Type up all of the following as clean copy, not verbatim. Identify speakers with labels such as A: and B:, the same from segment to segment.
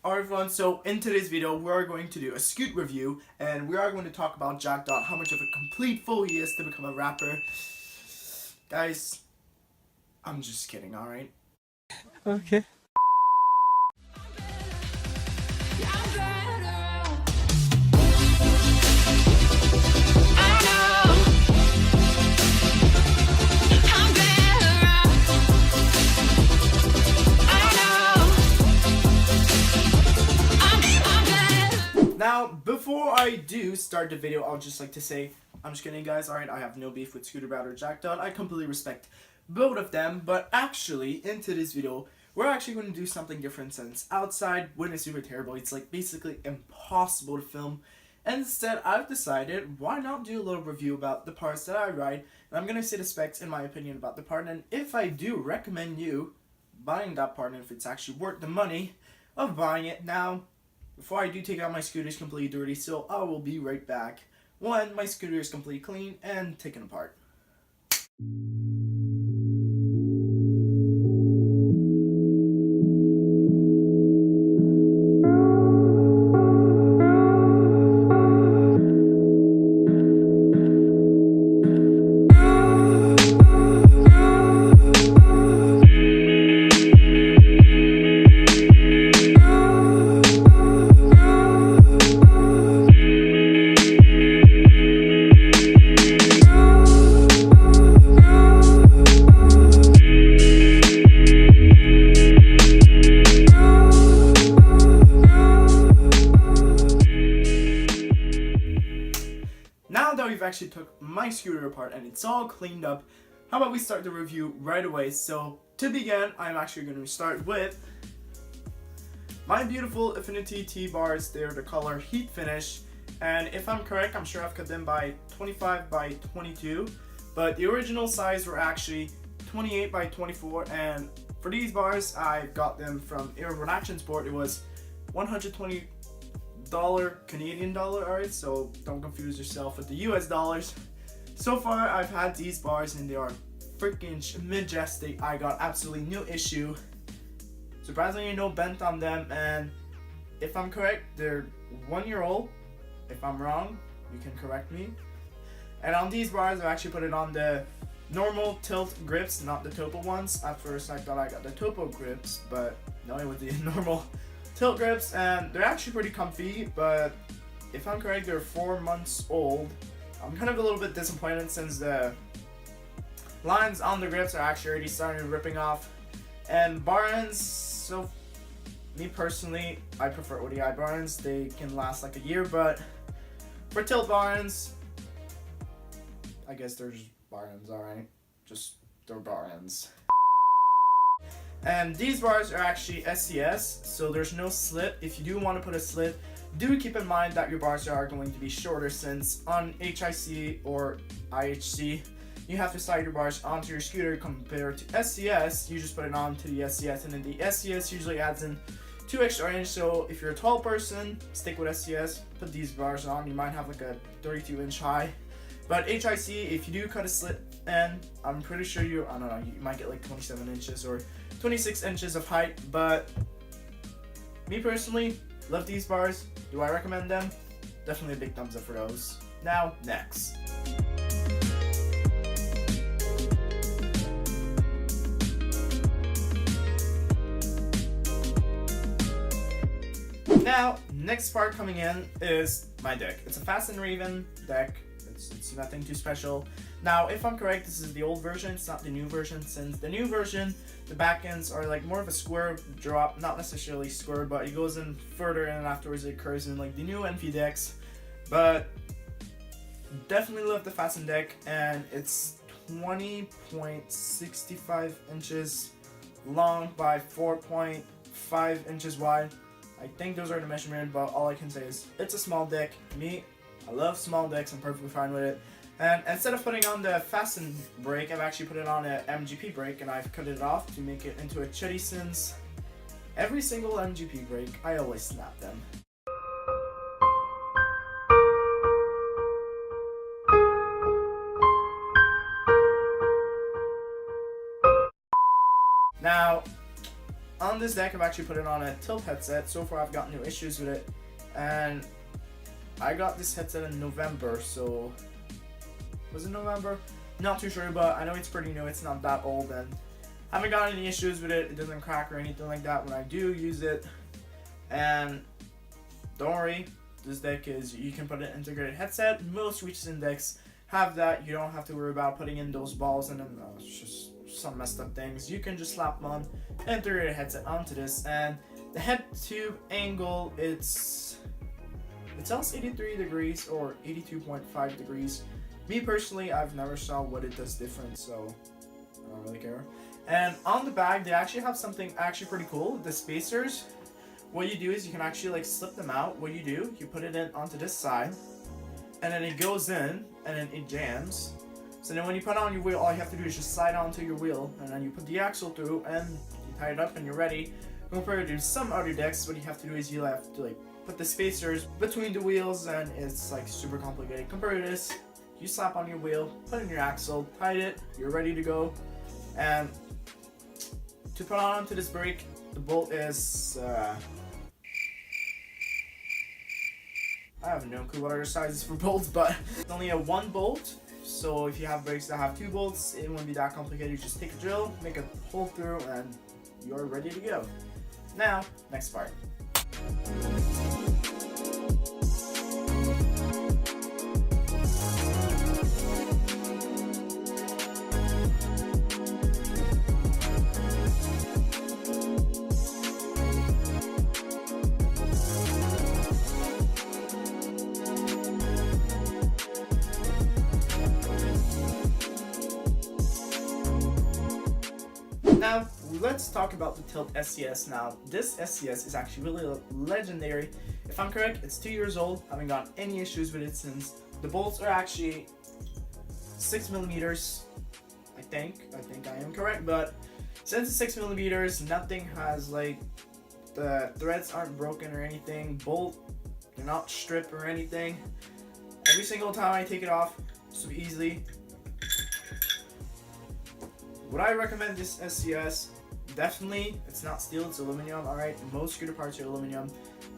A: Alright everyone, so in today's video we are going to do a Scoot review and we are going to talk about Jack Dot, how much of a complete fool he is to become a rapper. Guys, I'm just kidding, alright?
B: Okay.
A: Now, before I do start the video, I'll just like to say, I'm just kidding guys, alright, I have no beef with Scooter Brat or Jack Dot. I completely respect both of them, but actually, in today's video, we're actually going to do something different since outside, when it's super terrible, it's like basically impossible to film. And instead, I've decided, why not do a little review about the parts that I ride, and I'm going to say the specs in my opinion about the part, and if I do recommend you buying that part, and if it's actually worth the money of buying it. Now, before I do take out my scooter is completely dirty, so I will be right back when my scooter is completely clean and taken apart. Now that we've actually took my scooter apart and it's all cleaned up, how about we start the review right away? So to begin, I'm actually going to start with my beautiful Affinity T-bars. They're the color Heat Finish, and if I'm correct, I'm sure I've cut them by 25 by 22, but the original size were actually 28 by 24, and for these bars, I got them from Urban Action Sport. It was $120 Canadian dollar, alright, so don't confuse yourself with the US dollars. So far I've had these bars and they are freaking majestic. I got absolutely no issue, surprisingly no bent on them, and if I'm correct, they're 1 year old. If I'm wrong, you can correct me. And on these bars, I've actually put it on the normal tilt grips, not the topo ones. At first I thought I got the topo grips, but no, it was the normal tilt grips, and they're actually pretty comfy, but if I'm correct, they're 4 months old. I'm kind of a little bit disappointed since the lines on the grips are actually already starting ripping off. And bar ends, so me personally, I prefer ODI bar ends. They can last like a year, but for tilt bar ends, I guess they're just bar ends, alright? Just, they're bar ends. And these bars are actually SCS, so there's no slit. If you do want to put a slit, do keep in mind that your bars are going to be shorter, since on HIC or IHC, you have to slide your bars onto your scooter. Compared to SCS, you just put it onto the SCS, and then the SCS usually adds in 2 extra inch. So if you're a tall person, stick with SCS, put these bars on. You might have like a 32 inch high. But HIC, if you do cut a slit end, I'm pretty sure you might get like 27 inches or 26 inches of height. But me personally, love these bars. Do I recommend them? Definitely a big thumbs up for those. Now, next. Now, next part coming in is my deck. It's a Fasen Raven deck. It's nothing too special. Now, if I'm correct, this is the old version. It's not the new version, since the new version, the back ends are like more of a square drop. Not necessarily square, but it goes in further, and afterwards it curves in like the new NV decks. But definitely love the Fasen deck, and it's 20.65 inches long by 4.5 inches wide. I think those are the measurement, but all I can say is it's a small deck. Me, I love small decks, I'm perfectly fine with it. And instead of putting on the Fasten brake, I've actually put it on an MGP brake, and I've cut it off to make it into a chitty, since every single MGP brake, I always snap them. Now, on this deck, I've actually put it on a tilt headset. So far I've got no issues with it, and I got this headset in November, so was it November? Not too sure, but I know it's pretty new, it's not that old, and haven't got any issues with it. It doesn't crack or anything like that when I do use it. And don't worry, this deck is, you can put an integrated headset. Most recent decks have that. You don't have to worry about putting in those balls and then it's just some messed up things. You can just slap on an integrated headset onto this, and the head tube angle, it tells 83 degrees or 82.5 degrees. Me personally, I've never saw what it does different, so I don't really care. And on the bag, they actually have something actually pretty cool. The spacers, what you do is you can actually like slip them out. What you do, you put it in onto this side, and then it goes in, and then it jams. So then when you put it on your wheel, all you have to do is just slide onto your wheel, and then you put the axle through, and you tie it up, and you're ready. Compared to some other decks, what you have to do is you have to like put the spacers between the wheels, and it's like super complicated. Compared to this, you slap on your wheel, put in your axle, tie it, you're ready to go. And to put onto this brake, the bolt is I have no clue what other sizes for bolts, but it's only a 1 bolt. So if you have brakes that have 2 bolts, it won't be that complicated. You just take a drill, make a hole through, and you're ready to go. Now, next part. Now, let's talk about the Tilt SCS now. This SCS is actually really legendary. If I'm correct, it's 2 years old. I haven't got any issues with it since. The bolts are actually 6mm, I think I am correct, but since it's 6mm, nothing has like, the threads aren't broken or anything. They're not stripped or anything. Every single time I take it off, so easily. Would I recommend this SCS? Definitely. It's not steel, it's aluminum, alright? Most scooter parts are aluminum,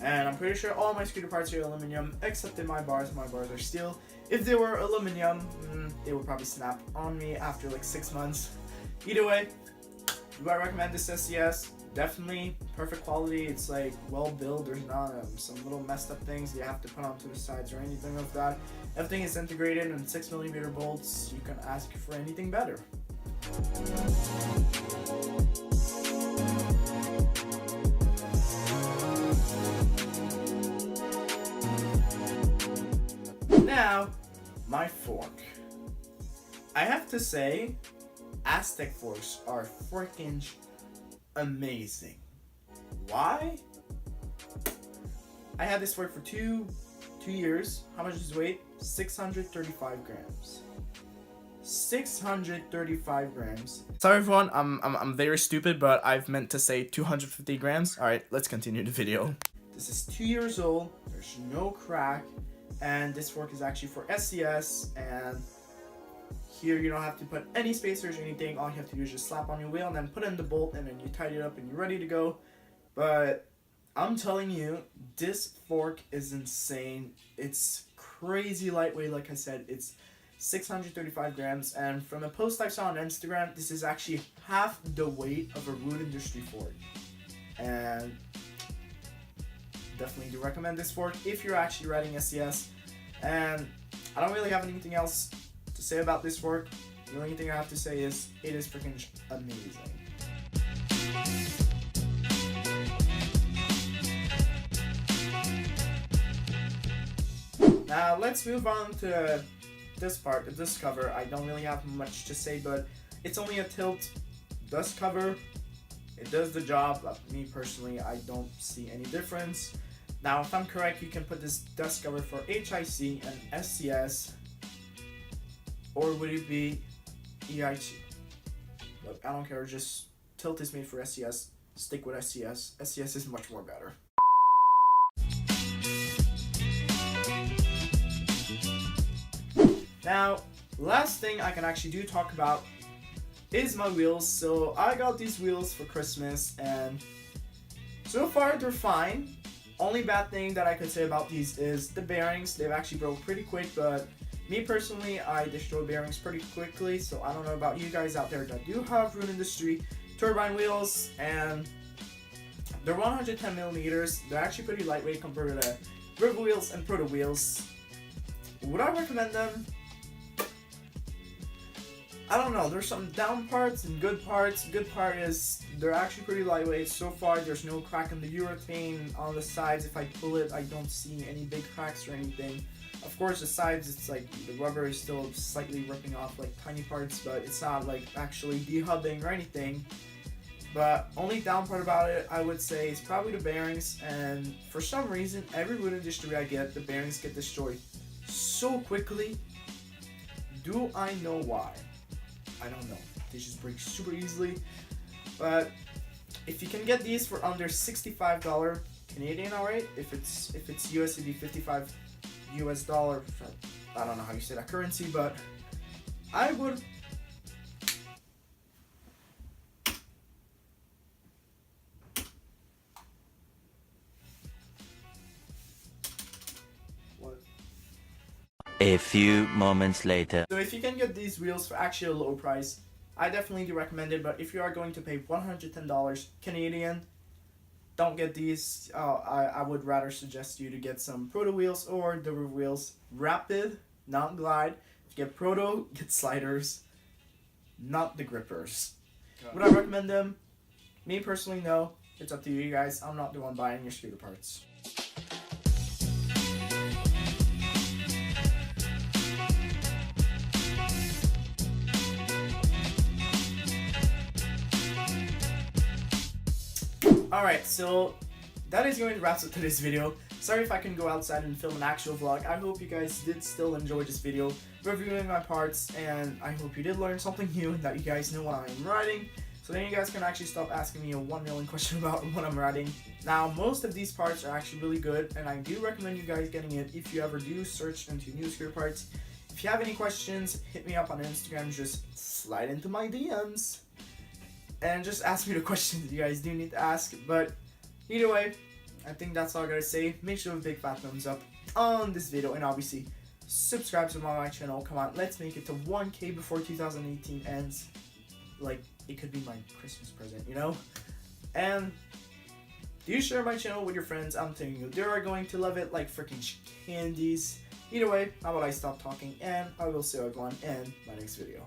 A: and I'm pretty sure all my scooter parts are aluminum, except in my bars. My bars are steel. If they were aluminum, they would probably snap on me after like 6 months. Either way, do I recommend this SCS? Definitely. Perfect quality. It's like well built. There's not some little messed up things you have to put onto the sides or anything of that. Everything is integrated in 6mm bolts. You can ask for anything better. Now, my fork. I have to say, Aztec forks are freaking amazing. Why? I had this fork for two years. How much does it weigh? 635 grams. 635 grams. Sorry everyone, I'm very stupid, but I've meant to say 250 grams. Alright, let's continue the video. This is 2 years old, there's no crack, and this fork is actually for SCS, and here you don't have to put any spacers or anything. All you have to do is just slap on your wheel and then put in the bolt, and then you tidy it up and you're ready to go. But I'm telling you, this fork is insane. It's crazy lightweight. Like I said, it's 635 grams, and from a post I saw on Instagram, this is actually half the weight of a wood industry fork. And definitely do recommend this fork if you're actually riding SCS. And I don't really have anything else to say about this fork. The only thing I have to say is it is freaking amazing. Now let's move on to this part, the dust cover. I don't really have much to say, but it's only a tilt dust cover. It does the job. Me personally, I don't see any difference. Now, if I'm correct, you can put this dust cover for HIC and SCS, or would it be EIT? Look, I don't care. Just tilt is made for SCS. Stick with SCS. SCS is much more better. Now, last thing I can actually talk about is my wheels. So I got these wheels for Christmas, and so far they're fine. Only bad thing that I could say about these is the bearings. They've actually broke pretty quick, but me personally, I destroy bearings pretty quickly. So I don't know about you guys out there that do have Rune Industry turbine wheels, and they're 110 millimeters. They're actually pretty lightweight compared to the River wheels and Proto wheels. Would I recommend them? I don't know. There's some down parts and good parts. Good part is they're actually pretty lightweight. So far, there's no crack in the urethane. On the sides, if I pull it, I don't see any big cracks or anything. Of course, the sides, it's like the rubber is still slightly ripping off like tiny parts, but it's not like actually dehubbing or anything. But only down part about it, I would say, is probably the bearings. And for some reason, every Rune Industry I get, the bearings get destroyed so quickly. Do I know why? I don't know. They just break super easily. But if you can get these for under $65 Canadian, alright? If it's USD 55 US dollar, I don't know how you say that currency, but I would.
B: A few moments later.
A: So if you can get these wheels for actually a low price, I definitely do recommend it. But if you are going to pay $110 Canadian, don't get these. I would rather suggest you to get some Proto wheels or the River wheels. Rapid, not glide. If you get Proto, get sliders, not the grippers. Would I recommend them? Me personally, no. It's up to you guys. I'm not the one buying your scooter parts. Alright, so that is going to wrap up today's video. Sorry if I couldn't go outside and film an actual vlog. I hope you guys did still enjoy this video, reviewing my parts, and I hope you did learn something new and that you guys know what I'm riding. So then you guys can actually stop asking me a 1 million question about what I'm riding. Now, most of these parts are actually really good, and I do recommend you guys getting it if you ever do search into new scooter parts. If you have any questions, hit me up on Instagram, just slide into my DMs. And just ask me the questions you guys do need to ask. But either way, I think that's all I gotta say. Make sure to have a big fat thumbs up on this video, and obviously subscribe to my channel. Come on, let's make it to 1K before 2018 ends. Like, it could be my Christmas present, you know? And do share my channel with your friends. I'm telling you, they are going to love it like freaking candies. Either way, how about I stop talking, and I will see everyone in my next video.